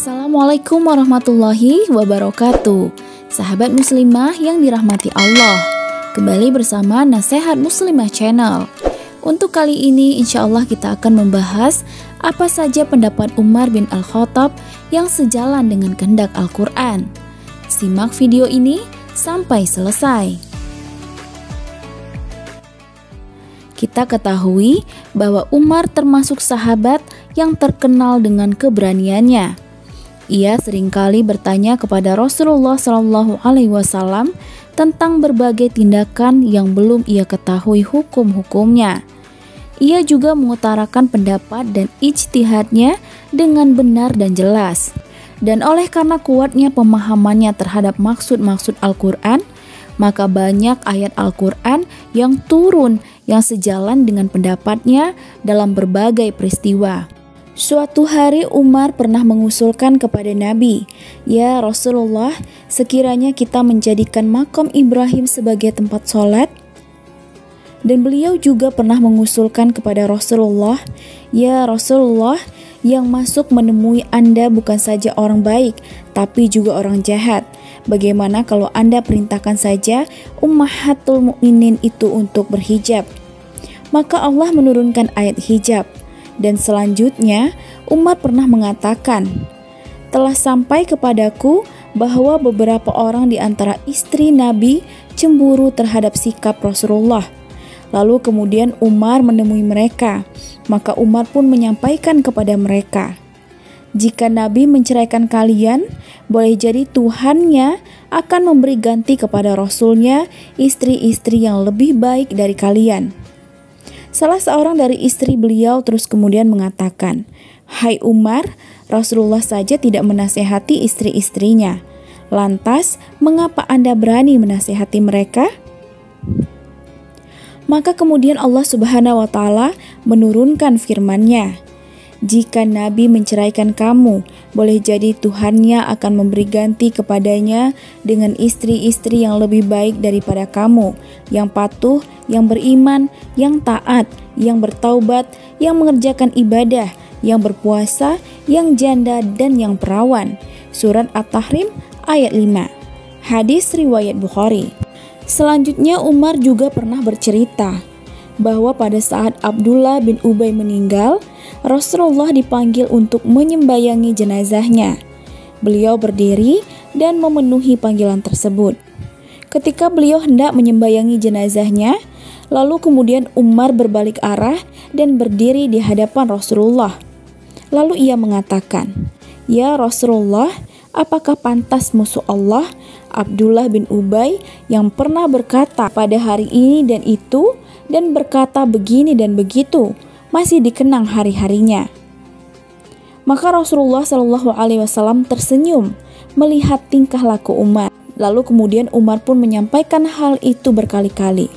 Assalamualaikum warahmatullahi wabarakatuh. Sahabat muslimah yang dirahmati Allah, kembali bersama Nasihat Muslimah Channel. Untuk kali ini insya Allah kita akan membahas apa saja pendapat Umar bin Al-Khattab yang sejalan dengan kehendak Al-Quran. Simak video ini sampai selesai. Kita ketahui bahwa Umar termasuk sahabat yang terkenal dengan keberaniannya. Ia seringkali bertanya kepada Rasulullah SAW tentang berbagai tindakan yang belum ia ketahui hukum-hukumnya. Ia juga mengutarakan pendapat dan ijtihadnya dengan benar dan jelas. Dan oleh karena kuatnya pemahamannya terhadap maksud-maksud Al-Quran, maka banyak ayat Al-Quran yang turun yang sejalan dengan pendapatnya dalam berbagai peristiwa. Suatu hari Umar pernah mengusulkan kepada Nabi, "Ya Rasulullah, sekiranya kita menjadikan makam Ibrahim sebagai tempat sholat." Dan beliau juga pernah mengusulkan kepada Rasulullah, "Ya Rasulullah, yang masuk menemui Anda bukan saja orang baik, tapi juga orang jahat. Bagaimana kalau Anda perintahkan saja ummahatul mukminin itu untuk berhijab?" Maka Allah menurunkan ayat hijab. Dan selanjutnya Umar pernah mengatakan, "Telah sampai kepadaku bahwa beberapa orang di antara istri Nabi cemburu terhadap sikap Rasulullah." Lalu kemudian Umar menemui mereka, maka Umar pun menyampaikan kepada mereka, "Jika Nabi menceraikan kalian, boleh jadi Tuhannya akan memberi ganti kepada Rasulnya istri-istri yang lebih baik dari kalian." Salah seorang dari istri beliau terus kemudian mengatakan, "Hai Umar, Rasulullah saja tidak menasehati istri-istrinya. Lantas, mengapa Anda berani menasehati mereka?" Maka kemudian Allah Subhanahu wa Ta'ala menurunkan firman-Nya, "Jika Nabi menceraikan kamu, boleh jadi Tuhannya akan memberi ganti kepadanya dengan istri-istri yang lebih baik daripada kamu, yang patuh, yang beriman, yang taat, yang bertaubat, yang mengerjakan ibadah, yang berpuasa, yang janda, dan yang perawan." Surat At-Tahrim ayat 5. Hadis riwayat Bukhari. Selanjutnya Umar juga pernah bercerita bahwa pada saat Abdullah bin Ubay meninggal, Rasulullah dipanggil untuk menyembayangi jenazahnya. Beliau berdiri dan memenuhi panggilan tersebut. Ketika beliau hendak menyembayangi jenazahnya, lalu kemudian Umar berbalik arah dan berdiri di hadapan Rasulullah. Lalu ia mengatakan, "Ya Rasulullah, apakah pantas musuh Allah, Abdullah bin Ubay, yang pernah berkata pada hari ini dan itu, dan berkata begini dan begitu, masih dikenang hari-harinya?" Maka Rasulullah SAW tersenyum melihat tingkah laku Umar. Lalu kemudian Umar pun menyampaikan hal itu berkali-kali.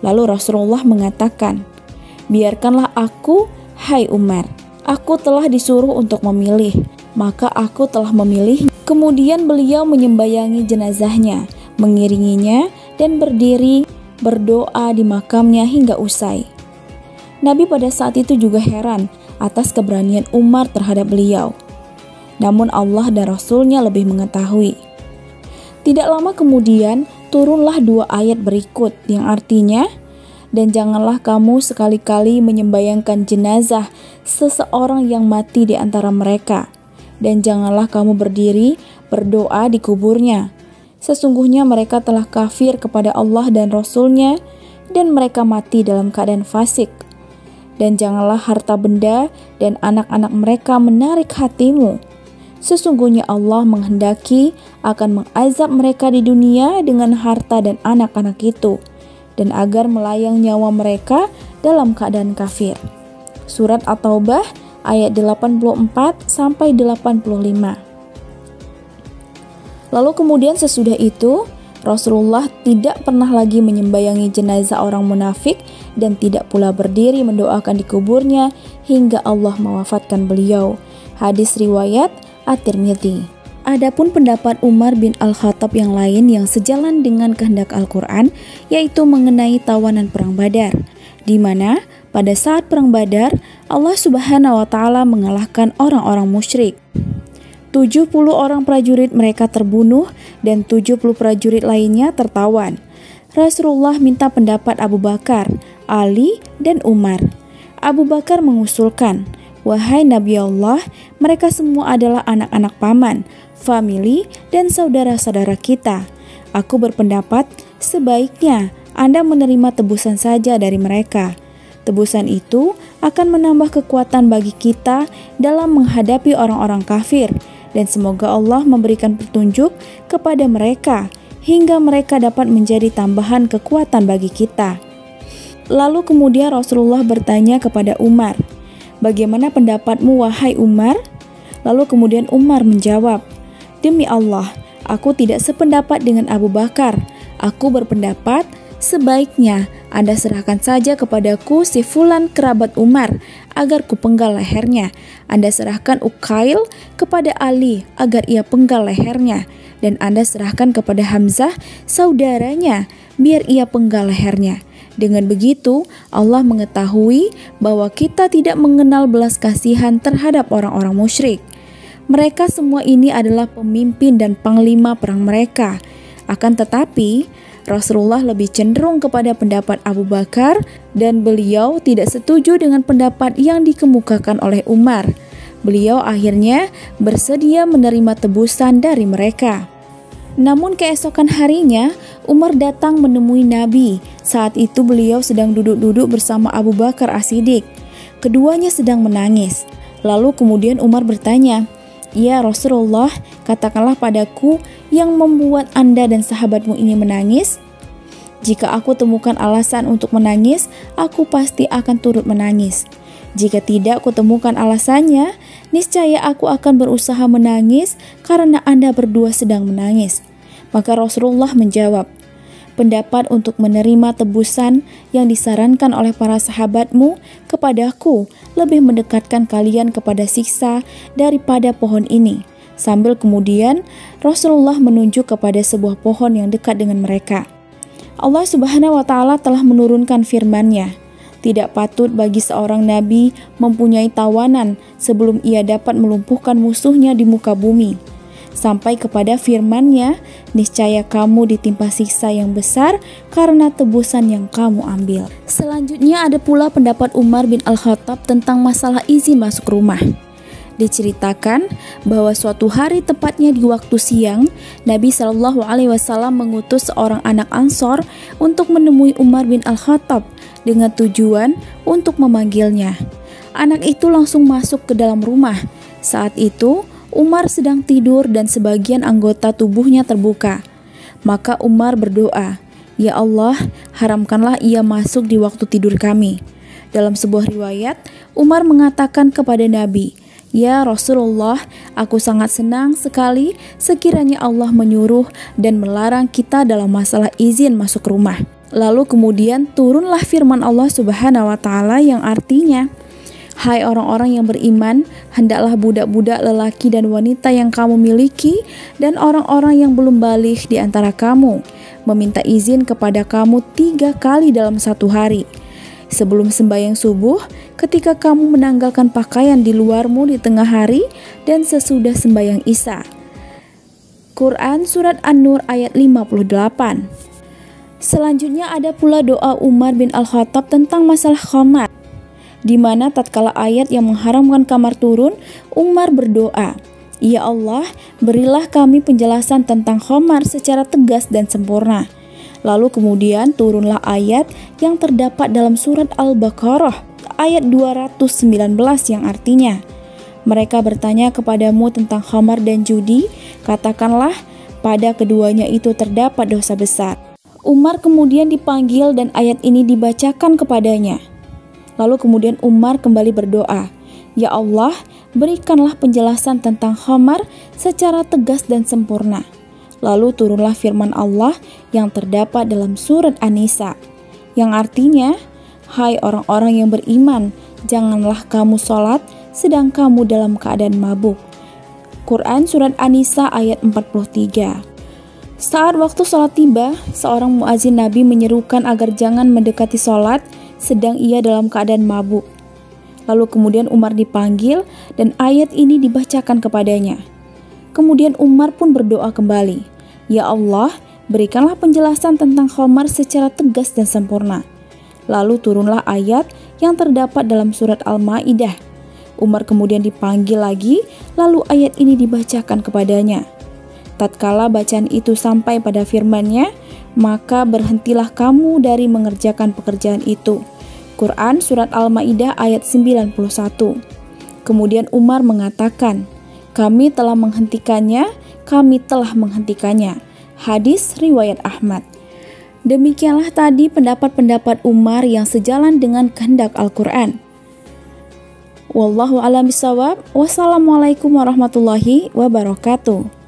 Lalu Rasulullah mengatakan, "Biarkanlah aku, hai Umar. Aku telah disuruh untuk memilih, maka aku telah memilih." Kemudian beliau menyembayangi jenazahnya, mengiringinya, dan berdiri berdoa di makamnya hingga usai. Nabi pada saat itu juga heran atas keberanian Umar terhadap beliau. Namun Allah dan Rasulnya lebih mengetahui. Tidak lama kemudian turunlah 2 ayat berikut yang artinya, "Dan janganlah kamu sekali-kali menyembayangkan jenazah seseorang yang mati di antara mereka, dan janganlah kamu berdiri berdoa di kuburnya. Sesungguhnya mereka telah kafir kepada Allah dan Rasulnya, dan mereka mati dalam keadaan fasik. Dan janganlah harta benda dan anak-anak mereka menarik hatimu. Sesungguhnya Allah menghendaki akan mengazab mereka di dunia dengan harta dan anak-anak itu, dan agar melayang nyawa mereka dalam keadaan kafir." Surat At-Taubah ayat 84-85. Lalu kemudian sesudah itu, Rasulullah tidak pernah lagi menyembayangi jenazah orang munafik dan tidak pula berdiri mendoakan di kuburnya hingga Allah mewafatkan beliau. Hadis riwayat At-Tirmidzi. Adapun pendapat Umar bin Al-Khattab yang lain yang sejalan dengan kehendak Al-Quran, yaitu mengenai tawanan perang Badar, di mana pada saat perang Badar Allah Subhanahu wa Ta'ala mengalahkan orang-orang musyrik. 70 orang prajurit mereka terbunuh dan 70 prajurit lainnya tertawan. Rasulullah minta pendapat Abu Bakar, Ali, dan Umar. Abu Bakar mengusulkan, "Wahai Nabi Allah, mereka semua adalah anak-anak paman, famili, dan saudara-saudara kita. Aku berpendapat sebaiknya Anda menerima tebusan saja dari mereka. Tebusan itu akan menambah kekuatan bagi kita dalam menghadapi orang-orang kafir, dan semoga Allah memberikan petunjuk kepada mereka hingga mereka dapat menjadi tambahan kekuatan bagi kita." Lalu kemudian Rasulullah bertanya kepada Umar, "Bagaimana pendapatmu wahai Umar?" Lalu kemudian Umar menjawab, "Demi Allah, aku tidak sependapat dengan Abu Bakar. Aku berpendapat sebaiknya Anda serahkan saja kepadaku si fulan kerabat Umar agar kupenggal lehernya. Anda serahkan Ukail kepada Ali agar ia penggal lehernya. Dan Anda serahkan kepada Hamzah saudaranya biar ia penggal lehernya. Dengan begitu, Allah mengetahui bahwa kita tidak mengenal belas kasihan terhadap orang-orang musyrik. Mereka semua ini adalah pemimpin dan panglima perang mereka. Akan tetapi, Rasulullah lebih cenderung kepada pendapat Abu Bakar dan beliau tidak setuju dengan pendapat yang dikemukakan oleh Umar. Beliau akhirnya bersedia menerima tebusan dari mereka. Namun keesokan harinya, Umar datang menemui Nabi. Saat itu beliau sedang duduk-duduk bersama Abu Bakar As-Siddiq. Keduanya sedang menangis. Lalu kemudian Umar bertanya, "Ya Rasulullah, katakanlah padaku yang membuat Anda dan sahabatmu ini menangis. Jika aku temukan alasan untuk menangis, aku pasti akan turut menangis. Jika tidak kutemukan alasannya, niscaya aku akan berusaha menangis karena Anda berdua sedang menangis." Maka Rasulullah menjawab, "Pendapat untuk menerima tebusan yang disarankan oleh para sahabatmu kepadaku lebih mendekatkan kalian kepada siksa daripada pohon ini." Sambil kemudian Rasulullah menunjuk kepada sebuah pohon yang dekat dengan mereka. Allah Subhanahu wa Ta'ala telah menurunkan firman-Nya, "Tidak patut bagi seorang nabi mempunyai tawanan sebelum ia dapat melumpuhkan musuhnya di muka bumi." Sampai kepada firman-Nya, "Niscaya kamu ditimpa siksa yang besar karena tebusan yang kamu ambil." Selanjutnya ada pula pendapat Umar bin Al-Khattab tentang masalah izin masuk rumah. Diceritakan bahwa suatu hari tepatnya di waktu siang, Nabi Shallallahu Alaihi Wasallam mengutus seorang anak Ansor untuk menemui Umar bin Al-Khattab dengan tujuan untuk memanggilnya. Anak itu langsung masuk ke dalam rumah. Saat itu Umar sedang tidur dan sebagian anggota tubuhnya terbuka. Maka Umar berdoa, "Ya Allah, haramkanlah ia masuk di waktu tidur kami." Dalam sebuah riwayat, Umar mengatakan kepada Nabi, "Ya Rasulullah, aku sangat senang sekali sekiranya Allah menyuruh dan melarang kita dalam masalah izin masuk rumah." Lalu kemudian turunlah firman Allah Subhanahu wa Ta'ala yang artinya, "Hai orang-orang yang beriman, hendaklah budak-budak lelaki dan wanita yang kamu miliki dan orang-orang yang belum baligh di antara kamu meminta izin kepada kamu 3 kali dalam satu hari. Sebelum sembahyang subuh, ketika kamu menanggalkan pakaian di luarmu di tengah hari, dan sesudah sembahyang Isya." Quran Surat An-Nur ayat 58. Selanjutnya ada pula doa Umar bin Al-Khattab tentang masalah khamar, di mana tatkala ayat yang mengharamkan khamar turun, Umar berdoa, "Ya Allah, berilah kami penjelasan tentang khamar secara tegas dan sempurna." Lalu kemudian turunlah ayat yang terdapat dalam surat Al-Baqarah ayat 219 yang artinya, "Mereka bertanya kepadamu tentang khamar dan judi, katakanlah pada keduanya itu terdapat dosa besar." Umar kemudian dipanggil dan ayat ini dibacakan kepadanya. Lalu kemudian Umar kembali berdoa, "Ya Allah, berikanlah penjelasan tentang khamar secara tegas dan sempurna." Lalu turunlah firman Allah yang terdapat dalam surat An-Nisa, yang artinya, "Hai orang-orang yang beriman, janganlah kamu sholat sedang kamu dalam keadaan mabuk." Quran Surat An-Nisa ayat 43. Saat waktu sholat tiba, seorang muazin Nabi menyerukan agar jangan mendekati sholat sedang ia dalam keadaan mabuk. Lalu kemudian Umar dipanggil dan ayat ini dibacakan kepadanya. Kemudian Umar pun berdoa kembali, "Ya Allah, berikanlah penjelasan tentang khamar secara tegas dan sempurna." Lalu turunlah ayat yang terdapat dalam surat Al-Maidah. Umar kemudian dipanggil lagi, lalu ayat ini dibacakan kepadanya. Tatkala bacaan itu sampai pada firman-Nya, maka berhentilah kamu dari mengerjakan pekerjaan itu. Quran surat Al-Maidah ayat 91. Kemudian Umar mengatakan, "Kami telah menghentikannya, kami telah menghentikannya." Hadis riwayat Ahmad. Demikianlah tadi pendapat-pendapat Umar yang sejalan dengan kehendak Al-Quran. Wallahu a'lam bishawab. Wassalamualaikum warahmatullahi wabarakatuh.